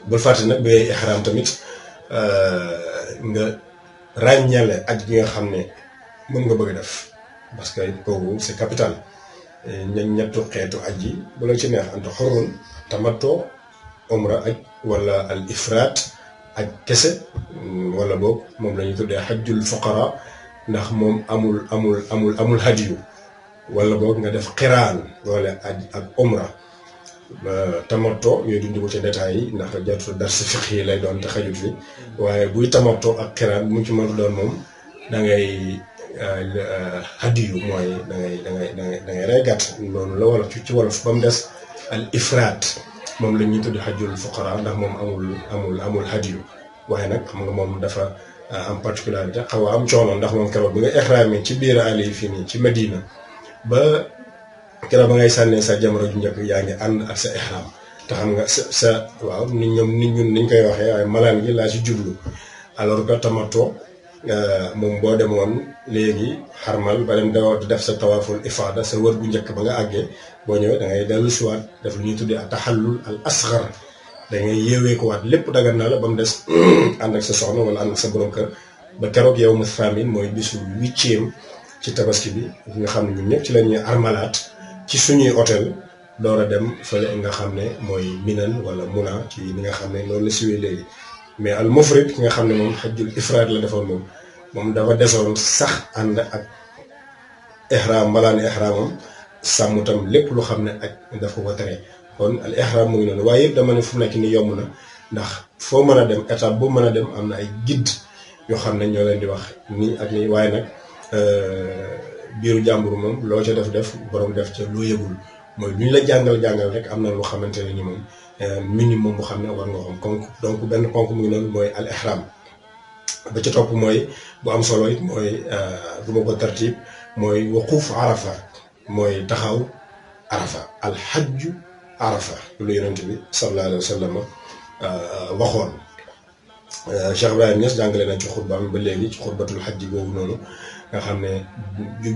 bul fàtte nag bi ngay ihram tamit nga ràññale aj gi nga xam ne mën nga bëgg a def parce que kooku c'est capital ñettu xeetu aj yi bu la ci neex anta xorun tamatto umra aj wala al ifraat aj kese wala boog moom la ñuy tuddee xajjul fuqara ndax moom amul hadiyu wala boog nga def xiraan wala aj ak umra tamatto yooyu dundi ko ci détails yi ndax jartu dar si fiq yi lay doon te xajut fi waaye buy tamatto ak xiraan mu ci mën doon moom da ngay hadiyu mooy da ngay rey gàtt loolu la wolof ci wolof ba mu des al ifraat moom la ñuy tudd xajjul fuqara ndax moom amul hadiyu waaye nag xam nga moom dafa am particularité xaw a am coono ndax moom keroog bi nga ihraamee ci biir ali fii nii ci Medina ba keroog ba ngay sànnee sa jamono ju njëkk yaa ngi ànd ak sa ihram te xam nga sa waaw nit ñun niñ koy waxee waaye malaan gi laa ci jublu alors que tamattu moom boo demoon léegi xarmal ba dem di def sa tawaaful ifaada sa wër bu njëkk ba nga àggee boo ñëwee da ngay dellu siwaat def lu ñuy tuddee a taxallul al asgar da ngay yeewee ko waat lépp dagan na la ba mu des ànd ak sa soxna wala ànd ak sa borom kër ba keroog yow mu famine mooy bisu 8e ci tabaski bi nga xam ne ñun ñëpp ci la ñuy armalaat ci suñuy hôtel door a dem fële nga xam ne mooy minan wala muna ci li nga xam ne loolu la siwee léegi mais al mufrid ki nga xam ne moom xajjul ifraad la defoon moom dafa desoon sax ànd ak ihram mbalaani ihramam sàmm tam lépp lu xam ne ak daf ko tere kon al ihram mu ngi noonu waaye yëpp dama ne fu mu nekk ni yomb na ndax foo mën a dem étape boo mën a dem am na ay guide yoo xam ne ñoo leen di wax nii ak nii waaye nag biiru jàmbur moom loo ca def borom def ca loo yëgul mooy lu ñu la jàngal rek am na loo xamante ne ni moom minimum bu xam ne war nga xam konk donc benn konk mu ngi noonu mooy al ihram ba ca topp mooy bu am solo it mooy bu ma ko tartib mooy waquuf arafa mooy taxaw arafa al hajju arafa lu yonent bi sallallahu alayhi wa sallam waxoon Cheikh Ibrahim Niass jàngale na ci xutbaam ba léegi ci xutbatul xajji boobu noonu nga xam ne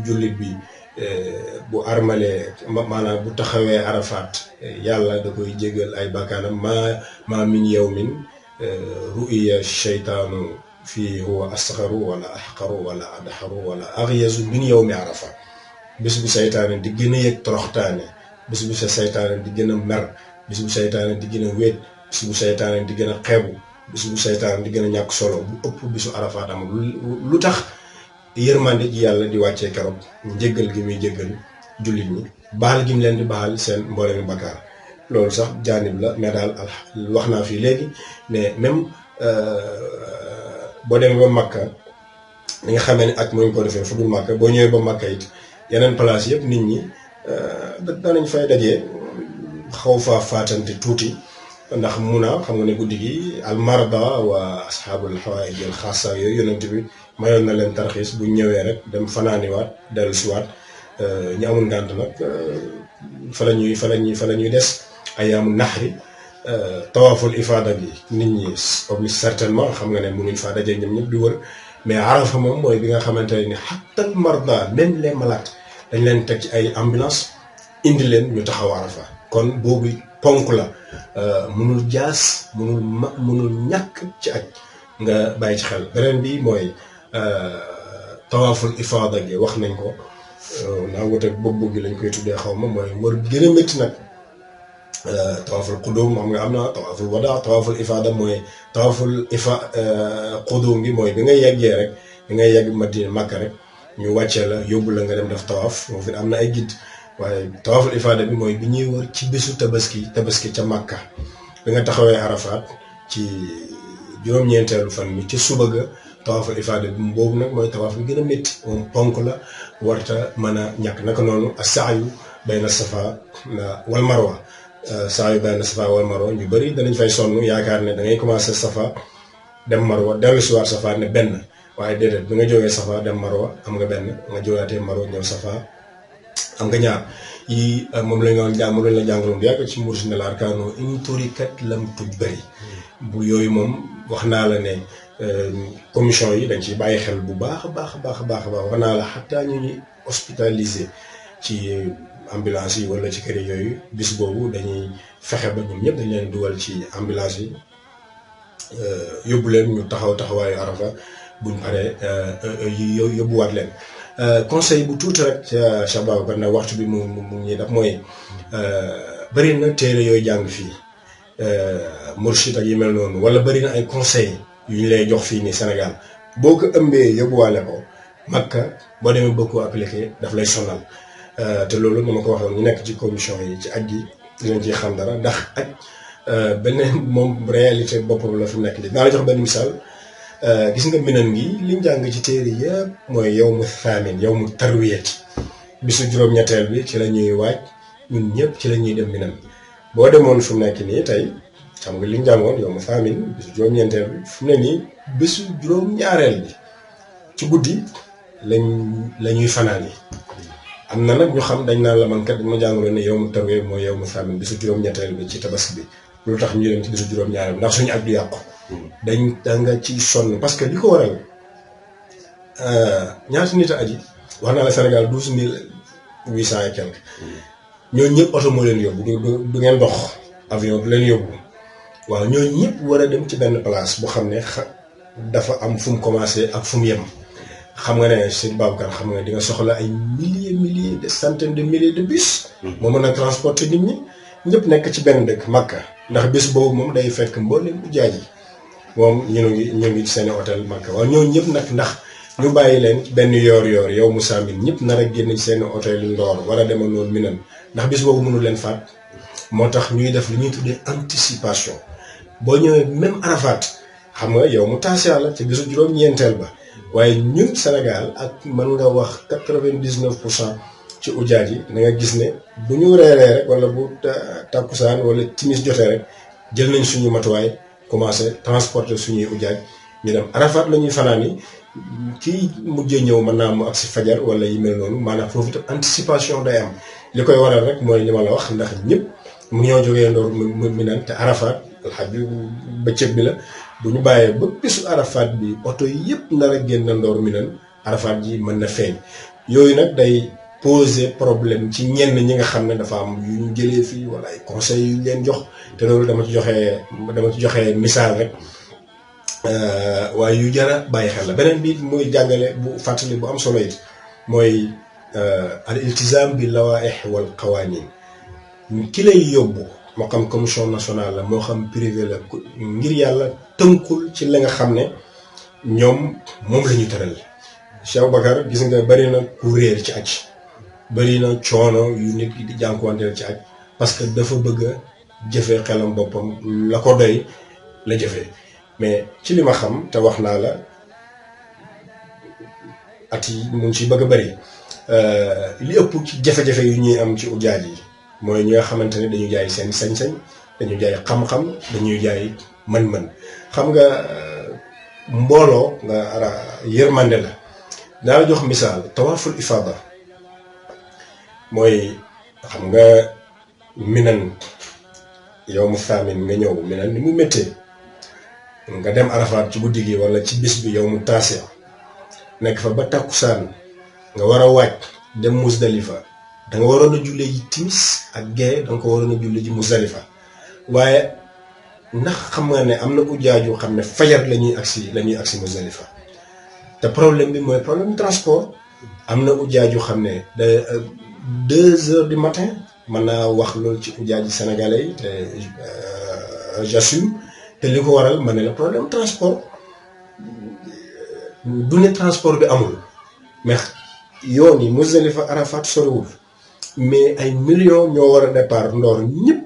jullit bi bu armalee maanaam bu taxawee arafaat yàlla da koy jégal ay bakkaanam ma min yawmin ru'iya sheytaanu fii huwa asxaru wala axqaru wala adxaru wala axyazu min yawmi arafa bis bu seytaane di gën a yëg toroxtaane bis bu seytaane di gën a mer bis bu seytaane di gën a wéet bis bu seytaane di gën a xeebu bis bu seytaane di gën a ñàkk solo bu ëpp bisu arafaat amul lu tax yërmande ji yàlla di wàccee keroog njéggal gi muy jéggal jullit ñi baal gi mu leen di baal seen mboolemi bakkaar loolu sax jaanib la mais daal wax naa fii léegi mais même boo demee ba Makka li nga xamee ne ak moo ñu ko defee fu dul Makka boo ñëwee ba Makka it yeneen place yëpp nit ñi danañ fay dajee xaw faa faatante tuuti ndax mun a xam nga ne guddi gi almarda wa asxaabul xawaayij al xaasa yooyu yonent bi mayoon na leen tarxiis bu ñëwee rek dem fanaaniwaat dellu siwaat ñu amul ngànt nag fa la ñuy des ayaamu naxri tawaaful ifaada bi nit ñi oblige certainement xam nga ne mënuñ faa dajee ñoom ñëpp di wër mais arafa moom mooy bi nga xamante ne ni xattal marda même les malades dañ leen teg ci ay ambulance indi leen ñu taxaw arafa kon boobu ponk la mënul jaas mënul ñàkk ci aj nga bàyyi ci xel beneen bi mooy tawaaful ifaada gi wax nañ ko naa wut ak bopp gi lañ koy tuddee xaw ma mooy wër gën a métti nag tawaaful qudum xam nga am na tawaaful wada tawaaful ifaada mooy tawaaful qudum bi mooy bi nga yeggee rek bi nga yegg Madina Makka rek ñu wàccee la yóbbu la nga dem def tawaaf moom fi am na ay guide waaye tawaaful ifaada bi mooy bi ñuy wër ci bésu tabaski ca Makka bi nga taxawee Arafat ci juróom-ñeenteelu fan mi ci suba ga tawaaful ifaada bi boobu nag mooy tawaaf bi gën a métti moom ponk la warta mën a ñàkk naka noonu as-sa'yu bayna safa wal marwa sa'yu bayna safa wal marwa ñu bëri danañ fay sonn yaakaar ne da ngay commencé safa dem marwa dellu si waat safa ne benn waaye déedéet bi nga jógee safa dem marwa am nga benn nga jógaatee marwa ñëw safa am nga ñaar yi moom lañ la jàngaloon bu yàgg ci mursi ne la arkaano in turikat lam tujbari bu yooyu moom wax naa la ne commission yi dañ ciy bàyyi xel bu baax a baax wax naa la xataa ñu ñuy hospitalisé ci ambulance yi wala ci kër yooyu bis boobu dañuy fexe ba ñoom ñëpp dañ leen dugal ci ambulance yi yóbbu leen ñu taxawaayu Arafa buñ paree yóbbuwaat leen conseil bu tuuti rek ca Cheikh Babacar nag waxtu bi mu ñuy def mooy bëri na téere yooyu jàng fii Mourchid ak yi mel noonu wala bëri na ay conseil yu ñu lay jox fii nii Sénégal boo ko ëmbee yóbbuwaale ko Makka boo demee bëgg koo appliqué daf lay sonal te loolu dama ko waxoon ñu nekk ci commission yi ci aj gi dinañ ciy xam dara ndax aj beneen moom réalité boppam la fi nekk li naa la jox benn misaal gis nga minan gi liñ jàng ci téere yëpp mooy yow mu thaamin yow mu tarwiyat bisu juróom-ñetteel bi ci la ñuy waaj ñun ñëpp ci la ñuy dem minan boo demoon fu mu nekk nii tey xam nga liñ jàngoon yow mu thaamin bisu juróom-ñeenteel bi fu mu ne nii bisu juróom-ñaareel bi ci guddi la ñuy fanaan yi am na nag ñu xam dañ naan la man kat dañ ma jàngaloon ne yow mu tarwiyat mooy yow mu thaamin bisu juróom-ñetteel bi ci tabaski bi lu tax ñu dem ci bisu juróom-ñaareel bi ndax suñu at du yàqu da nga ci sonn parce que li ko waral ñaata nit a aji wax naa la Sénégal 12 800 et quelque ñooñu ñëpp oto moo leen yóbbu du ngeen dox avion du leen yóbbu waaw ñooñu ñëpp war a dem ci benn place boo xam ne dafa am fu mu commencé ak fu mu yem xam nga ne sëñ Babacar xam nga di nga soxla ay milliers de centaines de milliers de bus. moo mën a transporter nit ñi ñëpp nekk ci benn dëkk Makka ndax bés boobu moom day fekk mboolem ujaaj yi moom ñu ngi seen hôtel Makka waaw ñooñu ñëpp nag ndax ñu bàyyi leen benn yoor yow mu saamin ñëpp nar a génn seen hôtel Ndoor war a demal noonu Minan ndax bés boobu mënul leen faat moo tax ñuy def li ñuy tuddee anticipation boo ñëwee même Arafat xam nga yow mu taas yàlla ci bisu juróom-ñeenteel ba waaye ñun Sénégal ak mën nga wax 99% ci ujaaj yi da nga gis ne bu ñu reeree rek wala bu takkusaan wala timis jotee rek jël nañ suñu matuwaay commencé transporter suñuy ujaaj ñu dem Arafat la ñuy fanaan yi kii mujjee ñëw mën naa mu ak si fajar wala yi mel noonu maanaam foofu itam anticipation day am li koy waral rek mooy li ma la wax ndax ñëpp mu ñoo jógee Ndoor mi naan te Arafat xaj bi bëccëg bi la bu ñu bàyyee ba bisu Arafat bi oto yëpp nar a génn Ndoor mi naan Arafat ji mën na feeñ yooyu nag day poser problème ci ñenn ñi nga xam ne dafa am yu ñu jëlee fii wala ay conseils yu leen jox te loolu dama ci joxe misaal rek waaye yu jara bàyyi xel la beneen bi muy jàngale bu fàttali bu am solo it mooy al iltizam bi lawaaih wal qawanin ki lay yóbbu moo xam commission nationale la moo xam privé la ngir yàlla tënkul ci la nga xam ne ñoom moom la ñu tëral Cheikh Bakar gis nga bari na ku réer ci aj bari na coono yu nit ki di jànkuwanteel ci aj parce que dafa bëgg a jëfee xelam boppam la ko doy la jëfee mais ci li ma xam te wax naa la at yi mu ngi ci bëgg a bari li ëpp ci jafe-jafe yu ñuy am ci ujaaj yi mooy ñi nga xamante ne dañu jaay seen sañ-sañ dañu jaay xam-xam dañuy jaay mën-mën xam nga mbooloo nga yërmande la daa la jox misaal tawaaful ifaada mooy xam nga minan yow mu thaamin nga ñëw minan ni mu méttee nga dem Arafat ci guddi gi wala ci bis bi yow mu taase nekk fa ba takkusaan nga war a waaj dem Musdalifa da nga waroon a jullee ji timis ak gee da nga ko waroon a jullee ji Musdalifa waaye ndax xam nga ne am na ujaaj yoo xam ne fajar la ñuy agsi Musdalifa te problème bi mooy problème transport am na ujaaj yoo xam ne de 2 heures du matin mën naa wax loolu ci ujaaj sénégalais yi te j'assume te li ko waral ma ne la problème transport du ne transport bi amul mais yoon yi Musdalifa Arafat soriwul mais ay millions ñoo war a départ Ndoor ñëpp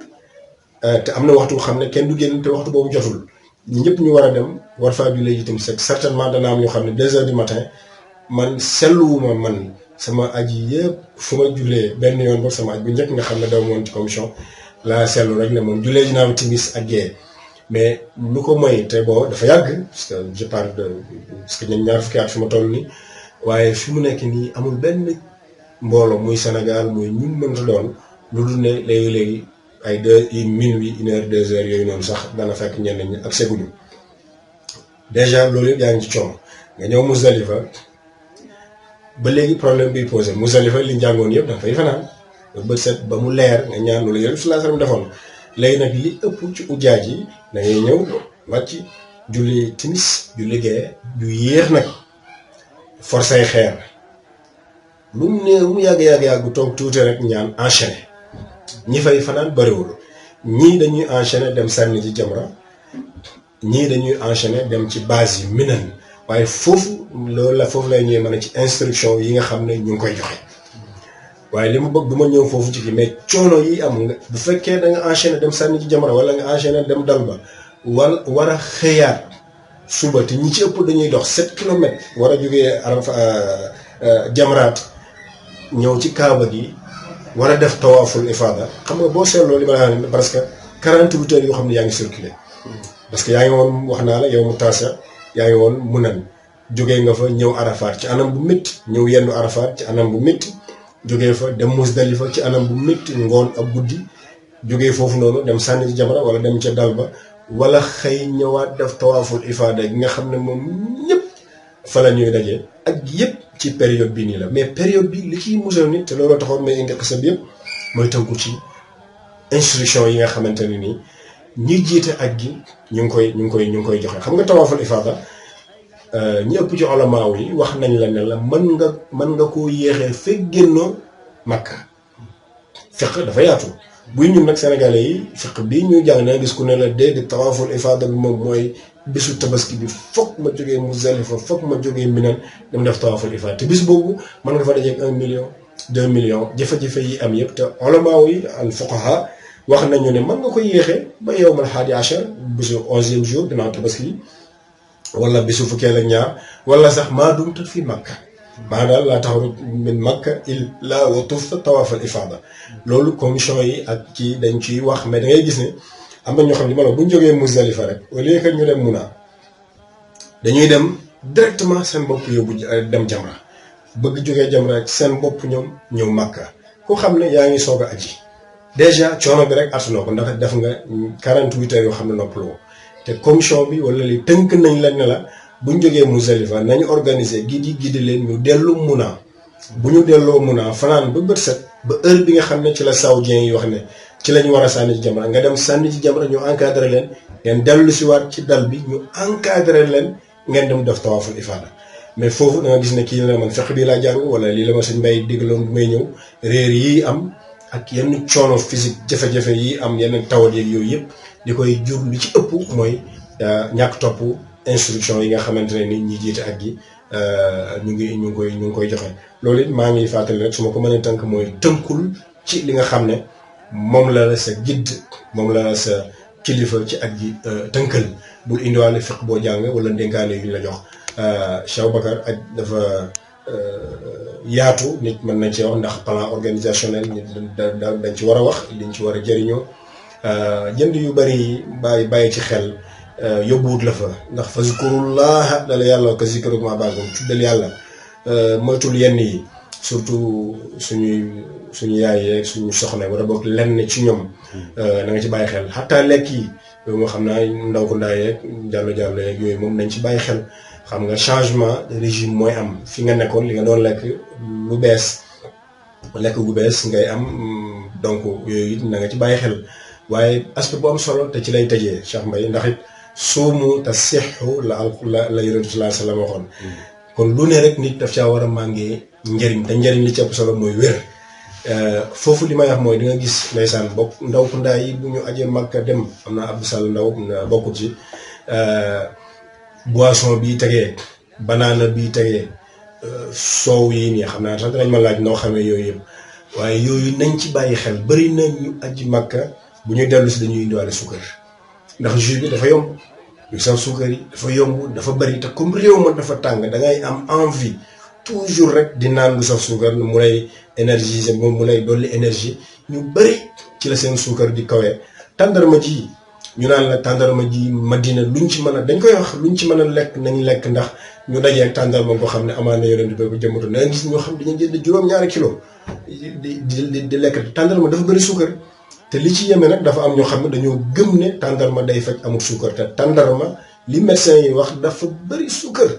te am na waxtu xam ne kenn du génn te waxtu boobu jotul ñëpp ñu war a dem war faa jullee itam c'est certainement dana am ñoo xam ne 2 heures du matin man seetluwuma man sama aji yëpp fu ma jullee benn yoon ba sama aj bu njëkk nga xam ne daw moon ci commission laa seetlu rek ne moom jullee dinaa timis ak gee mais lu ko moy te boo dafa yàgg parce que je parle de parce que ñun ñaar fukki at fi ma toll nii waaye fi mu nekk nii amul benn mbooloo muy Sénégal muy ñun mënta doon lu dul ne léegi-léegi ay minuit 1h 2h yooyu noonu sax dana fekk ñenn ñi ak seguñu dèjà loolu yëpp yaa ngi ci coono nga ñëw Muzdalifa ba léegi problème bi posé Muzdalifa li njàngoon yëpp dafa fay fanaan ba bët set ba mu leer nga ñaan loolu yëpp sallallahu alayhi wasallam defoon léegi nag li ëpp ci ujaaj yi da ngay ñëw wàcc julli timis julli gee ju yéex nag forcé xeer lu mu ne mu yàgg toog tuuti rek ñaan enchaîné ñi fay fanaan bariwul ñii dañuy enchaîné dem sànni ci jamra ñii dañuy enchaîné dem ci base yi minan waaye foofu loolu la foofu lay ñëwee mën a ci instruction yi nga xam ne ñu ngi koy joxe waaye li mu bëgg du ma ñëw foofu ci kii mais coono yi am nga bu fekkee da nga enchaîné dem sànni ci jamra wala nga enchaîné dem dalba war a xëyaat suba te ñi ci ëpp dañuy dox 7 kilomètres war a jógee Arafa jamraat ñëw ci kaaba gi war a def tawaaful ifada xam nga boo seetloo li ma la wax ne parce que 48 heures yoo xam ne yaa ngi circulé parce que yaa ngi woon wax naa la yow mu taasa yaa ngi woon Munan jógee nga fa ñëw Arafat ci anam bu métti ñëw yendu Arafat ci anam bu métti jógee fa dem Muzdalifa ci anam bu métti ngoon ak guddi jógee foofu noonu dem sànni ci jamra wala dem ca dalba wala xëy ñëwaat def tawaaful ifada gi nga xam ne moom ñëpp fa la ñuy daje ak yëpp ci période bi nii la mais période bi li ciy musal nit te looloo taxoon may indi xisa bi yëpp mooy tënku ci instruction yi nga xamante ne nii ñi jiite ak gi ñu ngi koy joxe xam nga tawaaful ifada ñi ëpp ci ulamaaw yi wax nañ la ne la mën nga koo yéexee fekk génnoo Makka fiq dafa yaatu buy ñun nag sénégalais yi fiq bii ñuy jàng na gis ku ne la déedéet tawaaful ifada bi moom mooy bisu tabaski bi fokk ma jógee Muzdalifa fokk ma jógee Minan dem def tawaaful ifada te bis boobu mën nga fa dajeeg 1 million 2 millions jafe-jafe yi am yëpp te ulamaaw yi al fuqaha wax nañu ne mën nga ko yéexee ba yawmal haadi ashar bisu 11e jour dinaa tabaski wala bisu fukkeel ak ñaar wala sax maa dumta fi Makka maa daal laa taxaw min Makka illa wa tufta tawaafal ifada loolu commission yi ak ci dañ ciy wax mais da ngay gis ne am na ñoo xam ne ma la bu ñu jógee Muzdalifa rek au lieu que ñu dem Muna dañuy dem directement seen bopp yóbbu dem jamra bëgg jógee jamra rek seen bopp ñoom ñëw Makka ku xam ne yaa ngi soog a aji dèjà coono bi rek attanoo ko ndax def nga 48 heures yoo xam ne noppaloo te commission bi wala li tënk nañ la ne la bu ñu jógee Muzdalifa nañu organiser gidi leen ñu dellu Muna bu ñu delloo Muna fanaan ba bët set ba heure bi nga xam ne ci la saoudien yi wax ne ci la ñu war a sànni ci jamra nga dem sànni ci jamra ñu encadré leen ngeen dellu si waat ci dal bi ñu encadré leen ngeen dem def tawaaful ifada mais foofu da nga gis ne kii la man feq bii laa jàng wala lii la ma sëñ Mbay digaloon bu may ñëw réer yii am ak yenn coono physique jafe-jafe yi am yenn tawat yeeg yooyu yëpp di koy jur li ci ëpp mooy ñàkk topp instruction yi nga xamante ne ni ñi jiite ak gi ñu ngi koy joxe loolu it maa ngi fàttali rek su ma ko mënee tënk mooy tënkul ci li nga xam ne moom la sa gidd moom la sa kilifa ci ak gi tënkal bul indiwaale fiq boo jàng wala ndénkaane yu ñu la jox Cheikh Bakar ak dafa yaatu nit mën nañ ci wax ndax plan organisationnel nit dañ ci war a wax liñ ci war a jëriñoo jënd yu bari bàyyi ci xel yóbbuwut la fa ndax fa zikurullaha dala yàlla ka zikrukum abaakum tuddal yàlla moytul yenn yi surtout suñu yaay yeeg suñu soxna wala boog lenn ci ñoom na nga ci bàyyi xel xataa lekk yi yooyu moo xam naa ndaw ko ndaa yeeg jàllo yeeg yooyu moom nañ ci bàyyi xel xam nga changement de régime mooy am fi nga nekkoon li nga doon lekk lu bees lekk gu bees ngay am donc yooyu it na nga ci bàyyi xel waaye aspect bu am solo te ci lay tëjee Cheikh Mbaye ndax it suumu te sixu la Yonent bi sallallahu alayhi wa sallam waxoon kon lu ne rek nit daf caa war a màngee njëriñ te njëriñ li ci ëpp solo mooy wér foofu li may wax mooy di nga gis ndeysaan bokk ndaw ku ndaa yi bu ñu ajee Makka dem am na Abdou Sall ndaw bokkut ci boisson bii tegee banaana bii tegee soow yi nii xam naa sax dinañ ma laaj noo xamee yooyu yëpp waaye yooyu nañ ci bàyyi xel bëri na ñu aji Makka bu ñuy dellu si dañuy indiwaale suukar ndax jus bi dafa yomb yu sax suukar yi dafa yomb dafa bëri te comme réew ma dafa tàng da ngay am envie toujours rek di naan lu saf suukar mu lay énergiser moom mu lay dolli énergie ñu bëri ci la seen suukar di kawee tàndarma ji ñu naan la tàndarma ji Madina luñ ci mën a dañ koy wax luñ ci mën a lekk nañ lekk ndax ñu dajee ak tàndarma boo xam ne amaan na yonent bi ko jëmmatu na gis ñoo xam ne dañuy jënd juróom-ñaari kilo di lekk tàndarma dafa bëri suukar te li ci yeme nag dafa am ñoo xam ne dañoo gëm ne tàndarma day faj amul suukar te tàndarma li médecin yi wax dafa bëri suukar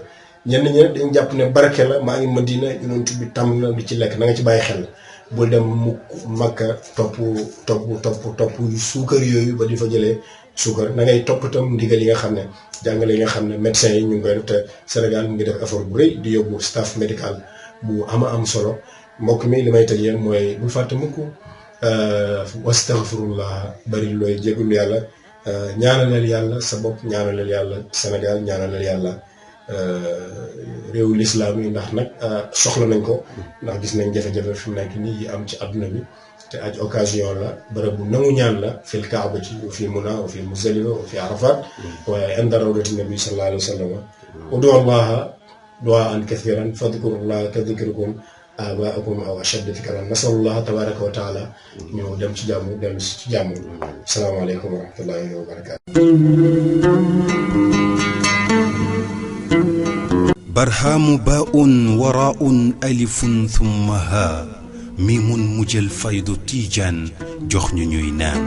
ñenn ñi nag dañu jàpp ne barke la maa ngi Madina yonent bi tam na di ci lekk na nga ci bàyyi xel bul dem mu Makka topp suukar yooyu ba di fa jëlee suukar na ngay topp itam ndigal yi nga xam ne jàngale yi nga xam ne médecin yi ñu ngi koy def te Sénégal mu ngi def effort bu rëy di yóbbu staff médical bu am solo mbokk mi li may tëjee mooy bul fàtte mukk wastaghfirullah bari looy jégalu yàlla ñaanalal yàlla sa bopp ñaanalal yàlla Sénégal ñaanalal yàlla réewu lislaam yi ndax nag soxla nañ ko ndax gis nañ jafe-jafe fi mu nekk nii yi am ci adduna bi te aj occasion la bërëb bu nangu ñaan la fil kaabati wa fi muna wa fi muzdalifa wa fi arafat waaye inda rawdati nabi sallallahu alayhi wa sallam udu allaha du'aan kathiran fadkurullaha ka dhikrikum abaakum aw ashadda dhikran nasalullah tabaraka wa taala ñu dem ci jàmm dellu si ci jàmm asalaamaaleykum wa rahmatullahi wa barakatu برهام باء وراء ألف ثم ها ميم مجل فيض تيجان جخن نينان